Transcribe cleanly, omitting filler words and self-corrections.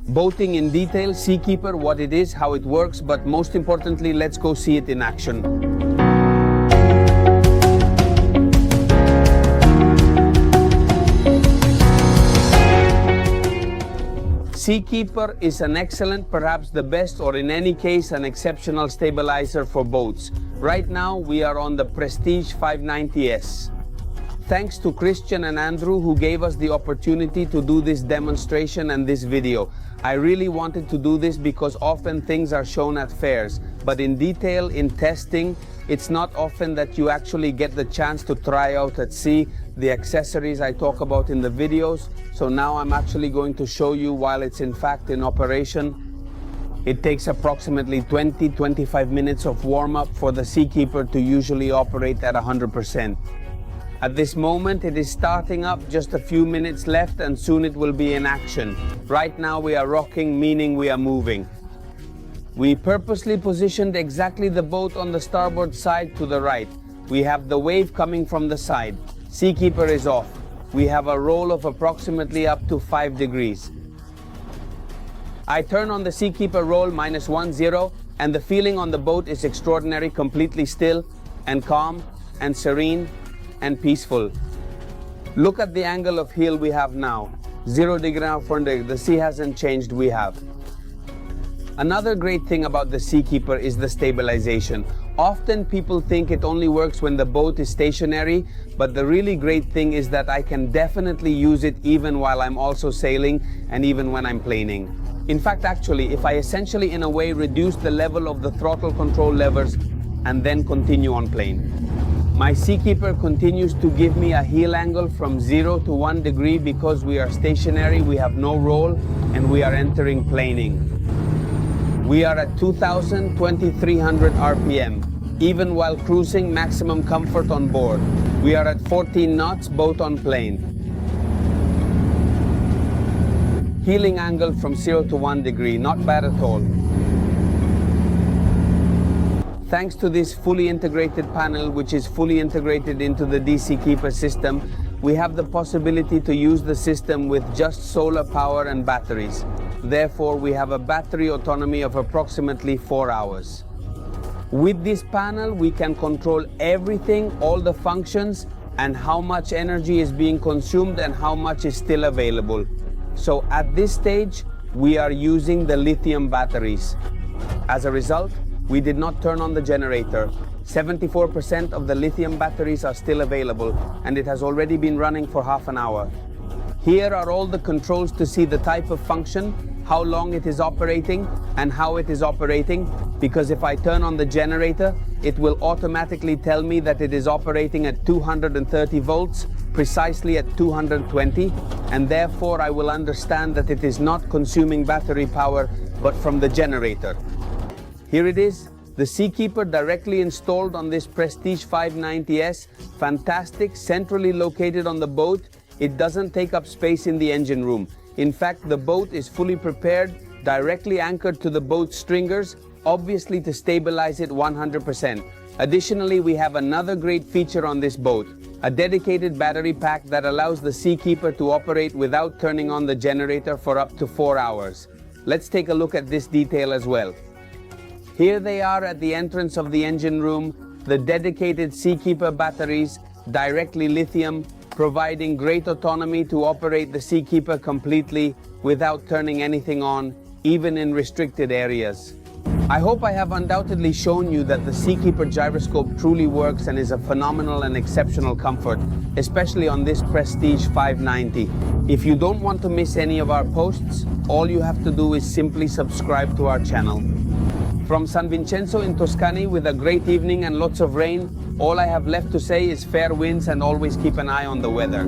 Boating in detail, Seakeeper, what it is, how it works, but most importantly, let's go see it in action. Seakeeper is an excellent, perhaps the best, or in any case, an exceptional stabilizer for boats. Right now, we are on the Prestige 590S. Thanks to Christian and Andrew who gave us the opportunity to do this demonstration and this video. I really wanted to do this because often things are shown at fairs, but in detail, in testing, it's not often that you actually get the chance to try out at sea the accessories I talk about in the videos. So now I'm actually going to show you while it's in fact in operation. It takes approximately 20-25 minutes of warm-up for the Seakeeper to usually operate at 100%. At this moment, it is starting up, just a few minutes left, and soon it will be in action. Right now we are rocking, meaning we are moving. We purposely positioned exactly the boat on the starboard side to the right. We have the wave coming from the side. Seakeeper is off. We have a roll of approximately up to 5 degrees. I turn on the Seakeeper roll -10, and the feeling on the boat is extraordinary, completely still and calm and serene and peaceful. Look at the angle of heel we have now. 0 degree now for the sea hasn't changed, we have. Another great thing about the Seakeeper is the stabilization. Often people think it only works when the boat is stationary, but the really great thing is that I can definitely use it even while I'm also sailing and even when I'm planing. In fact, actually, if I essentially in a way reduce the level of the throttle control levers and then continue on plane. My Seakeeper continues to give me a heel angle from 0 to 1 degree because we are stationary, we have no roll, and we are entering planing. We are at 2,300 RPM, even while cruising, maximum comfort on board. We are at 14 knots, boat on plane. Heeling angle from 0 to 1 degree, not bad at all. Thanks to this fully integrated panel, which is fully integrated into the Seakeeper system, we have the possibility to use the system with just solar power and batteries. Therefore, we have a battery autonomy of approximately 4 hours. With this panel, we can control everything, all the functions, and how much energy is being consumed and how much is still available. So at this stage, we are using the lithium batteries. As a result, we did not turn on the generator. 74% of the lithium batteries are still available, and it has already been running for half an hour. Here are all the controls to see the type of function, how long it is operating, and how it is operating, because if I turn on the generator, it will automatically tell me that it is operating at 230 volts, precisely at 220, and therefore I will understand that it is not consuming battery power, but from the generator. Here it is, the Seakeeper directly installed on this Prestige 590S, fantastic, centrally located on the boat. It doesn't take up space in the engine room. In fact, the boat is fully prepared, directly anchored to the boat's stringers, obviously to stabilize it 100%. Additionally, we have another great feature on this boat, a dedicated battery pack that allows the Seakeeper to operate without turning on the generator for up to 4 hours. Let's take a look at this detail as well. Here they are at the entrance of the engine room, the dedicated Seakeeper batteries, directly lithium, providing great autonomy to operate the Seakeeper completely without turning anything on, even in restricted areas. I hope I have undoubtedly shown you that the Seakeeper gyroscope truly works and is a phenomenal and exceptional comfort, especially on this Prestige 590. If you don't want to miss any of our posts, all you have to do is simply subscribe to our channel. From San Vincenzo in Tuscany, with a great evening and lots of rain, all I have left to say is fair winds and always keep an eye on the weather.